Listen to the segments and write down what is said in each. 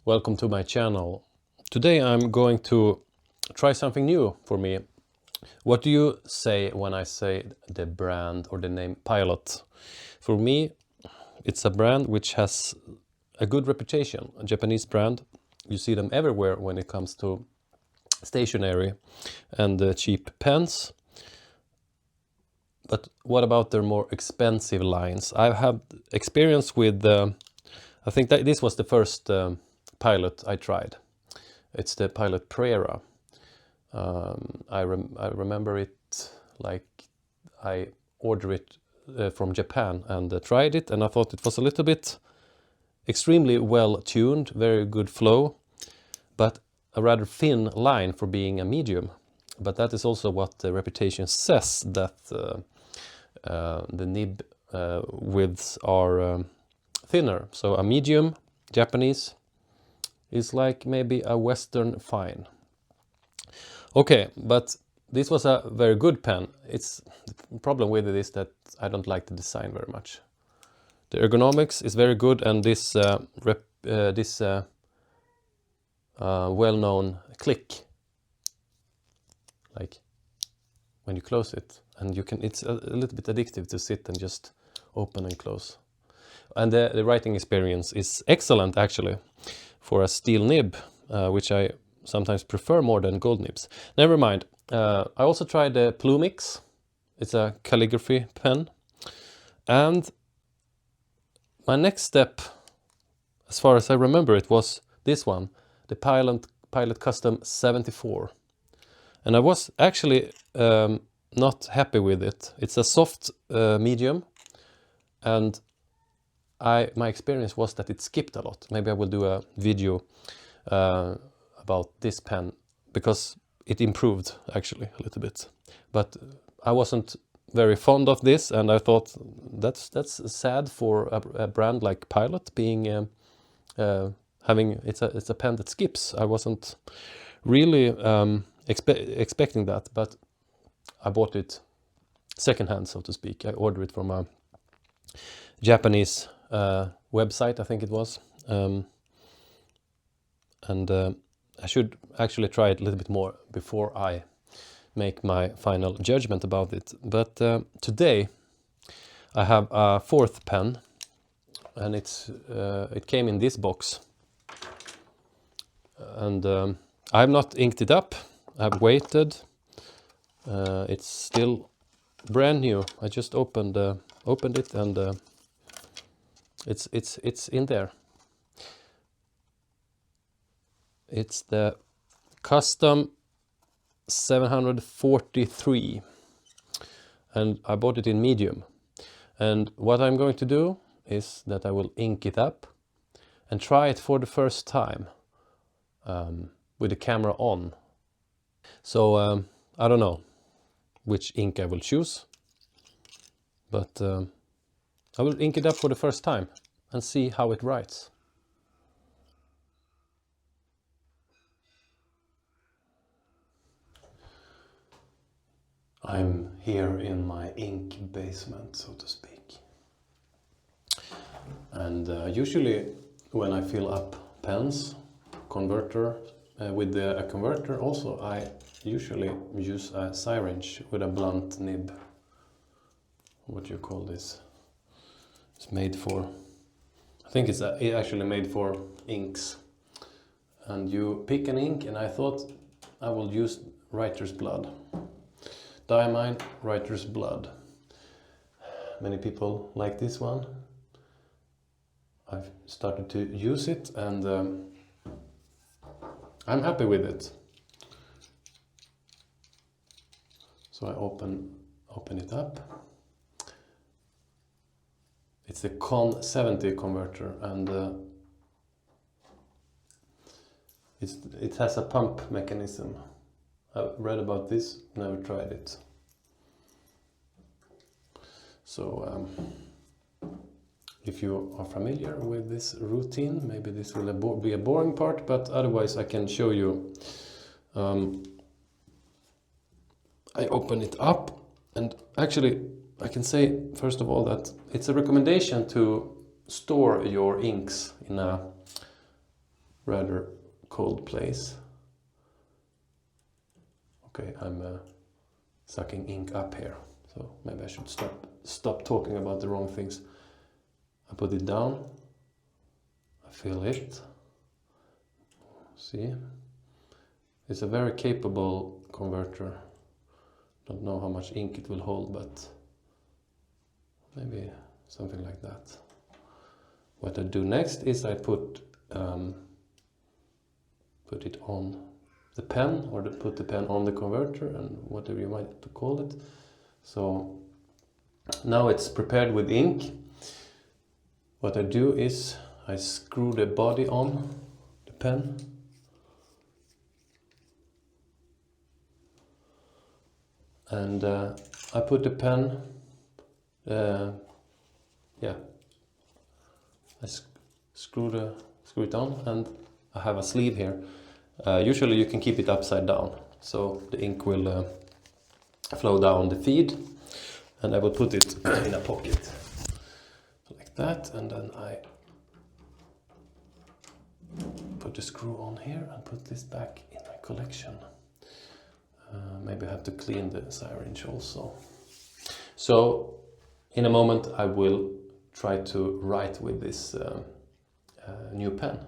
welcome to my channel. Today I'm going to try something new for me. What do you say when I say the brand or the name Pilot? For me, it's a brand which has a good reputation, a Japanese brand. You see them everywhere when it comes to stationery and cheap pens. But what about their more expensive lines? I've had experience with, I think that this was the first Pilot I tried. It's the Pilot Prera. I remember it like I ordered it from Japan and tried it, and I thought it was a little bit extremely well tuned, very good flow, but a rather thin line for being a medium. But that is also what the reputation says, that the nib widths are thinner. So a medium Japanese is like maybe a Western fine. Okay, but this was a very good pen. The problem with it is that I don't like the design very much. The ergonomics is very good, and this well-known click, like when you close it, and you can, it's a little bit addictive to sit and just open and close. And the writing experience is excellent actually for a steel nib, which I sometimes prefer more than gold nibs. Never mind. I also tried the Plumix. It's a calligraphy pen. And my next step, as far as I remember it, was this one, the Pilot Custom 74. And I was actually not happy with it. It's a soft medium, and my experience was that it skipped a lot. Maybe I will do a video about this pen, because it improved actually a little bit. But I wasn't very fond of this, and I thought that's sad for a brand like Pilot being having it's a pen that skips. I wasn't really expecting that, but I bought it secondhand, so to speak. I ordered it from a Japanese website, I think it was, and I should actually try it a little bit more before I make my final judgment about it. But today I have a fourth pen, and it came in this box, and I have not inked it up. I've waited. It's still brand new. I just opened it, and it's in there. It's the Custom 743, and I bought it in medium. And what I'm going to do is that I will ink it up and try it for the first time with the camera on. So I don't know which ink I will choose, but I will ink it up for the first time and see how it writes. I'm here in my ink basement, so to speak. And usually when I fill up pens, with a converter also, I usually use a syringe with a blunt nib. What do you call this? It's made for, I think it's actually made for inks. And you pick an ink, and I thought I will use writer's blood. Diamine Writer's Blood. Many people like this one. I've started to use it, and I'm happy with it. So I open it up. It's the Con 70 converter, and it has a pump mechanism. I've read about this, never tried it. So if you are familiar with this routine, maybe this will be a boring part, but otherwise I can show you. I open it up, and actually I can say first of all that it's a recommendation to store your inks in a rather cold place. Okay, I'm sucking ink up here, so maybe I should stop talking about the wrong things. I put it down, I fill it. See, it's a very capable converter. Don't know how much ink it will hold, but maybe something like that. What I do next is I put it on the pen, or put the pen on the converter, and whatever you might to call it. So now it's prepared with ink. What I do is I screw the body on the pen. And I put the pen, I screw it on, and I have a sleeve here. Usually you can keep it upside down, so the ink will flow down the feed, and I will put it in a pocket like that, and then I put the screw on here and put this back in my collection. Maybe I have to clean the syringe also. So in a moment I will try to write with this new pen.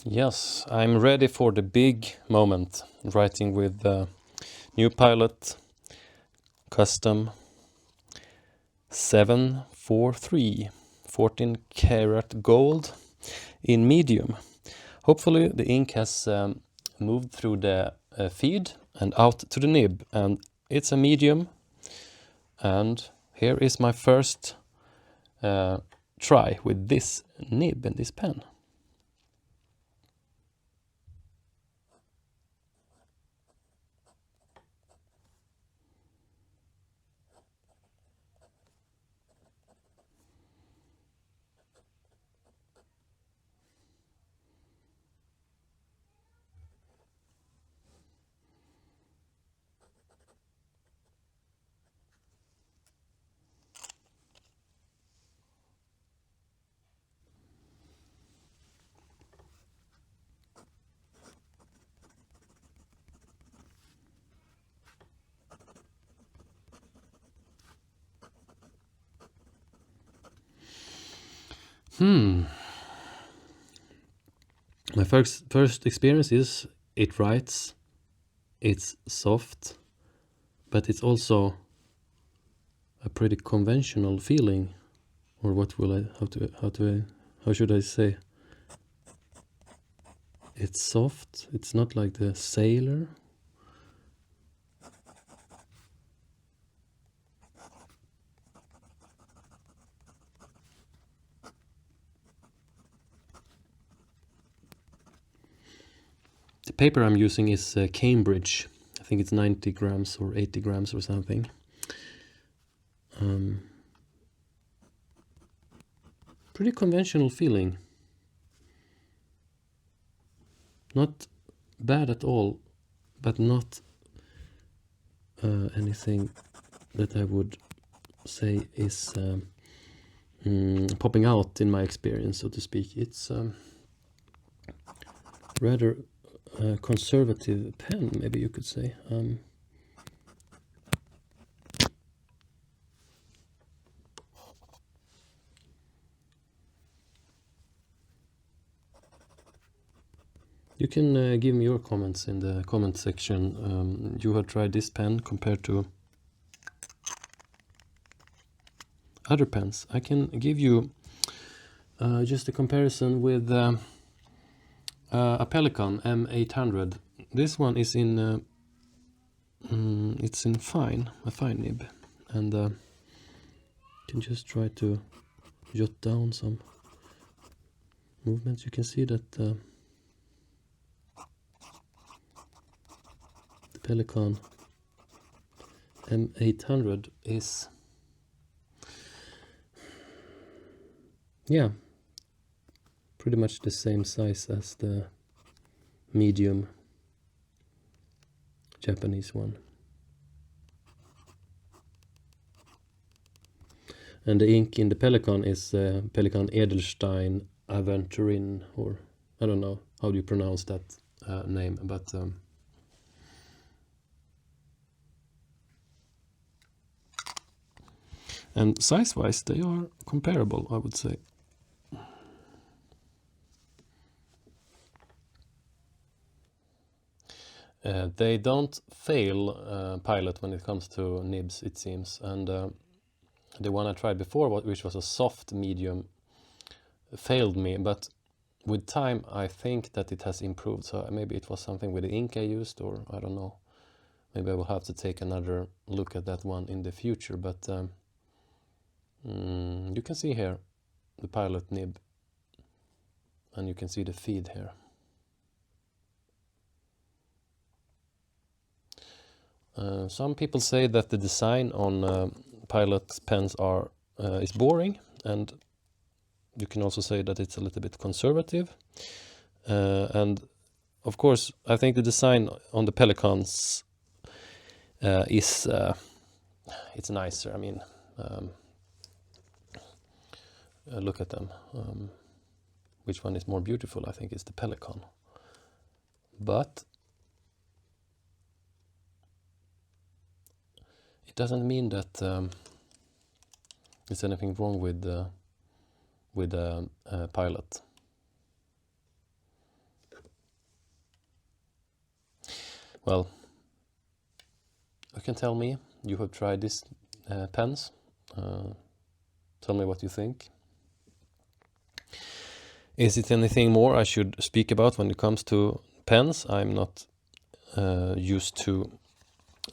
Yes, I'm ready for the big moment, writing with new Pilot Custom 743 14 karat gold in medium. Hopefully the ink has moved through the feed and out to the nib, and it's a medium. And here is my first try with this nib and this pen. My first experience is it writes, it's soft, but it's also a pretty conventional feeling, or what will I how should I say? It's soft. It's not like the Sailor. The paper I'm using is Cambridge. I think it's 90 grams or 80 grams or something. Pretty conventional feeling. Not bad at all, but not anything that I would say is popping out in my experience, so to speak. It's rather conservative pen, maybe you could say. You can give me your comments in the comment section. You have tried this pen compared to other pens. I can give you just a comparison with a Pelikan M800. This one is in it's in a fine nib, and you can just try to jot down some movements. You can see that the Pelikan M800 is, yeah, pretty much the same size as the medium Japanese one. And the ink in the Pelikan is Pelikan Edelstein Aventurin, or I don't know how do you pronounce that name, but and size-wise they are comparable, I would say. They don't fail Pilot when it comes to nibs, it seems, and the one I tried before, which was a soft medium, failed me, but with time I think that it has improved, so maybe it was something with the ink I used, or I don't know. Maybe I will have to take another look at that one in the future, but you can see here the Pilot nib, and you can see the feed here. Some people say that the design on Pilot pens is boring, and you can also say that it's a little bit conservative. And of course, I think the design on the Pelicans it's nicer. I mean, look at them. Which one is more beautiful? I think it's the Pelican. But it doesn't mean that there's anything wrong with Pilot. Well, you can tell me you have tried these pens. Tell me what you think. Is it anything more I should speak about when it comes to pens? I'm not used to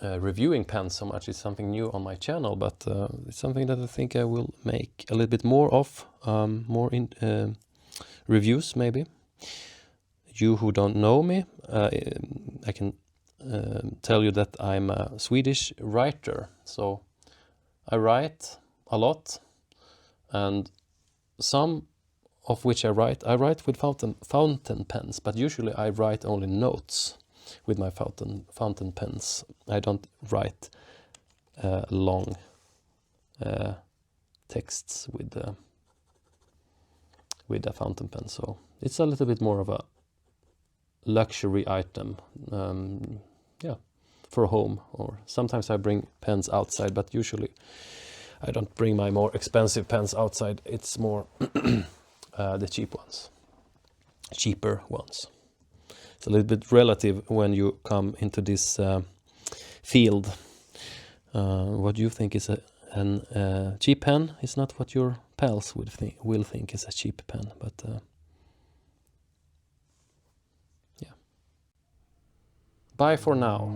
reviewing pens so much. It's something new on my channel, but it's something that I think I will make a little bit more of, more in reviews maybe. You who don't know me, I can tell you that I'm a Swedish writer, so I write a lot, and some of which I write with fountain pens, but usually I write only notes with my fountain pens. I don't write long texts with a fountain pen, so it's a little bit more of a luxury item, yeah, for home. Or sometimes I bring pens outside, but usually I don't bring my more expensive pens outside. It's more the cheaper ones. It's a little bit relative when you come into this field. What you think is a cheap pen is not what your pals will think is a cheap pen, but yeah. Bye for now.